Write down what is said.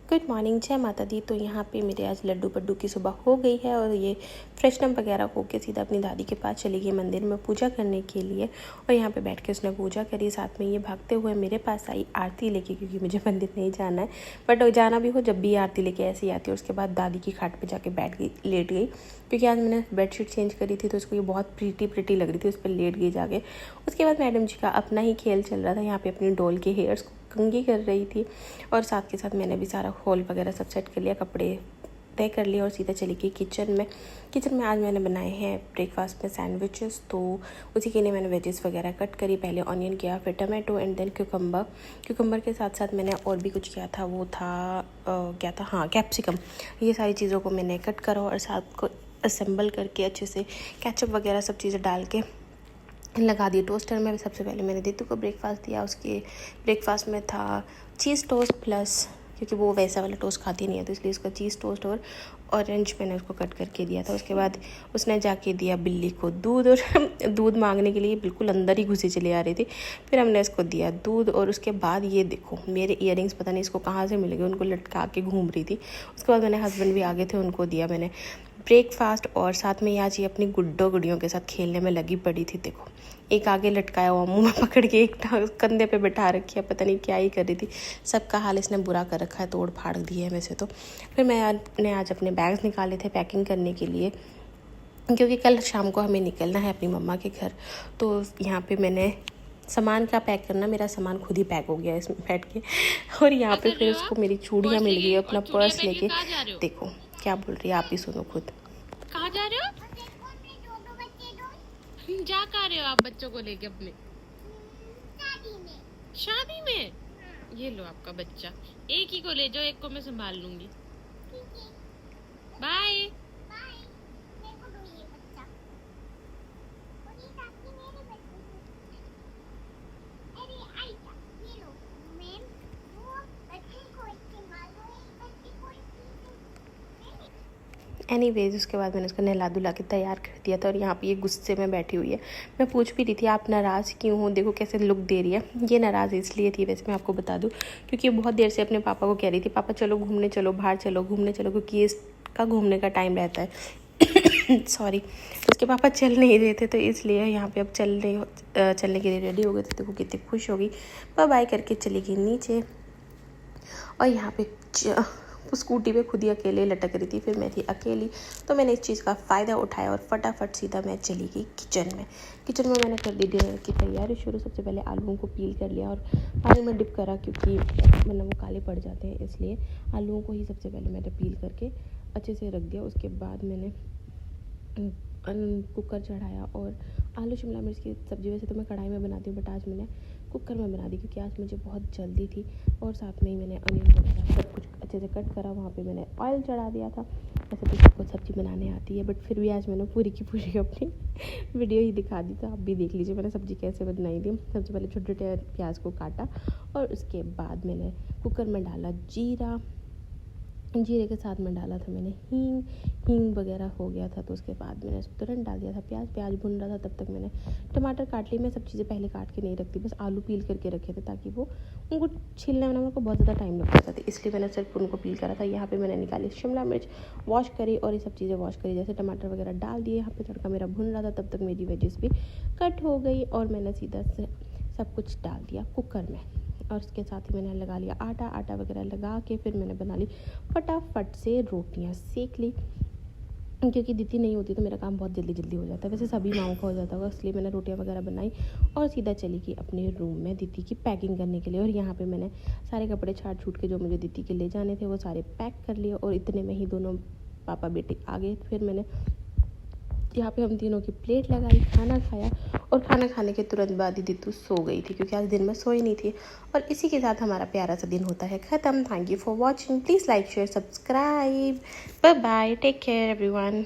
Good morning, जय माता दी। तो यहाँ पे मेरे आज लड्डू पड्डू की सुबह हो गई है और ये फ्रेशनअप वगैरह होके सीधा अपनी दादी के पास चली गई मंदिर में पूजा करने के लिए। और यहाँ पे बैठ के उसने पूजा करी, साथ में ये भागते हुए मेरे पास आई आरती लेके, क्योंकि मुझे मंदिर नहीं जाना है। बट जाना भी हो जब भी आरती लेके ऐसे ही आती है। उसके बाद दादी की खाट पर जाके बैठ गई, लेट गई, क्योंकि आज मैंने बेडशीट चेंज करी थी तो उसको ये बहुत प्रीटी लग रही थी, उस पर लेट गई जाके। उसके बाद मैडम जी का अपना ही खेल चल रहा था, यहाँ पे अपनी डॉल के हेयर्स को कंघी कर रही थी। और साथ के साथ मैंने भी सारा हॉल वगैरह सब सेट कर लिया, कपड़े तय कर लिया और सीधा चली गई किचन में। आज मैंने बनाए हैं ब्रेकफास्ट में सैंडविचेस, तो उसी के लिए मैंने वेजेस वगैरह कट करी। पहले ऑनियन किया, फिर टमाटो एंड देन क्यूकम्बर के साथ साथ मैंने और भी कुछ किया था, वो था कैप्सिकम। ये सारी चीज़ों को मैंने कट करा और साथ को असेंबल करके अच्छे से केचप वगैरह सब चीज़ें डाल के लगा दिए टोस्टर में। सबसे पहले मैंने दीदू को ब्रेकफास्ट दिया। उसके ब्रेकफास्ट में था चीज़ टोस्ट प्लस, क्योंकि वो वैसा वाला टोस्ट खाती नहीं है तो इसलिए उसका चीज़ टोस्ट और ऑरेंज मैंने उसको कट करके दिया था। उसके बाद उसने जाके दिया बिल्ली को दूध, और दूध मांगने के लिए बिल्कुल अंदर ही घुसी चली आ रही थी। फिर हमने इसको दिया दूध और उसके बाद ये देखो मेरे इयररिंग्स पता नहीं इसको कहाँ से मिल गए, उनको लटका के घूम रही थी। उसके बाद मैंने हस्बैंड भी आगे थे, उनको दिया मैंने ब्रेकफास्ट। और साथ में आज ये अपनी गुड्डियों के साथ खेलने में लगी पड़ी थी। देखो एक आगे लटकाया हुआ मुंह में पकड़ के, एक कंधे पे बिठा रखी है, पता नहीं क्या ही कर रही थी। सबका हाल इसने बुरा कर रखा है, तोड़ फाड़ दिया है वैसे तो। फिर मैंने आज अपने बैग्स निकाले थे पैकिंग करने के लिए, क्योंकि कल शाम को हमें निकलना है अपनी मम्मा के घर। तो यहाँ पे मैंने सामान का पैक करना, मेरा सामान खुद ही पैक हो गया इसमें बैठ के। और यहाँ पे फिर उसको मेरी चूड़ियाँ मिल गई, अपना पर्स लेके। देखो क्या बोल रही है, आप ही सुनो खुद। कहाँ जा रहे हो? जा कहाँ रहे हो आप बच्चों को लेके अपने? शादी में। ये लो आपका बच्चा, एक ही को ले जाओ, एक को मैं संभाल लूंगी। बाय। एनीवेज उसके बाद मैंने उसको नहला धुला के तैयार कर दिया था। और यहाँ पे ये गुस्से में बैठी हुई है। मैं पूछ भी रही थी आप नाराज़ क्यों हो, देखो कैसे लुक दे रही है। ये नाराज़ इसलिए थी, वैसे मैं आपको बता दूँ, क्योंकि बहुत देर से अपने पापा को कह रही थी पापा चलो घूमने चलो, बाहर चलो घूमने चलो, क्योंकि इसका घूमने का टाइम रहता है। सॉरी, उसके पापा चल नहीं रहे थे तो इसलिए यहाँ पे अब चलने के लिए रेडी हो गए थे। देखो कितनी खुश हो गई, बाय करके चली गई नीचे। और यहाँ पे स्कूटी पे खुद ही अकेले लटक रही थी, फिर मैं थी अकेली, तो मैंने इस चीज़ का फ़ायदा उठाया और फटाफट सीधा मैं चली गई किचन में मैंने कर दी डिनर की तैयारी शुरू। सबसे पहले आलूओं को पील कर लिया और पानी में डिप करा, क्योंकि वरना वो काले पड़ जाते हैं, इसलिए आलूओं को ही सबसे पहले मैंने पील करके अच्छे से रख दिया। उसके बाद मैंने कुकर चढ़ाया और आलू शिमला मिर्च की सब्ज़ी वैसे तो मैं कढ़ाई में बनाती हूँ, बट आज मैंने कुकर में बना दी, क्योंकि आज मुझे बहुत जल्दी थी। और साथ में ही मैंने अनियन वगैरह सब कुछ अच्छे से कट करा, वहाँ पे मैंने ऑयल चढ़ा दिया था। वैसे तो सबको सब्ज़ी बनाने आती है, बट फिर भी आज मैंने पूरी की पूरी अपनी वीडियो ही दिखा दी, तो आप भी देख लीजिए मैंने सब्ज़ी कैसे बनाई थी। सबसे पहले छोटे छोटे प्याज को काटा और उसके बाद मैंने कुकर में डाला जीरे के साथ में डाला था मैंने हींग वगैरह हो गया था, तो उसके बाद मैंने उसको तुरंत डाल दिया था प्याज भुन रहा था। तब तक मैंने टमाटर काट लिए, मैं सब चीज़ें पहले काट के नहीं रखती, बस आलू पील करके रखे थे, ताकि वो उनको छीलने में मेरे को बहुत ज़्यादा टाइम लग जाता था, इसलिए मैंने सिर्फ उनको पील करा था। यहाँ पे मैंने निकाली शिमला मिर्च, वॉश करी और ये सब चीज़ें वॉश करी, जैसे टमाटर वगैरह डाल दिए। यहाँ पे तड़का मेरा भुन रहा था, तब तक मेरी वेजिस भी कट हो गई और मैंने सीधा से सब कुछ डाल दिया कुकर में। और उसके साथ ही मैंने लगा लिया आटा वगैरह लगा के फिर मैंने बना ली फटाफट से रोटियां सेक ली, क्योंकि दीदी नहीं होती तो मेरा काम बहुत जल्दी हो जाता है, वैसे सभी माओं का हो जाता होगा, इसलिए मैंने रोटियां वगैरह बनाई और सीधा चली गई अपने रूम में दीदी की पैकिंग करने के लिए। और यहाँ पे मैंने सारे कपड़े छाट छूट के जो मुझे दीदी के ले जाने थे वो सारे पैक कर लिए, और इतने में ही दोनों पापा बेटे आ गए। फिर मैंने यहाँ पे हम तीनों की प्लेट लगाई, खाना खाया, और खाना खाने के तुरंत बाद ही दीदू सो गई थी, क्योंकि आज दिन में सोई नहीं थी। और इसी के साथ हमारा प्यारा सा दिन होता है ख़त्म। Thank you for watching, please like share subscribe, bye bye, take care everyone.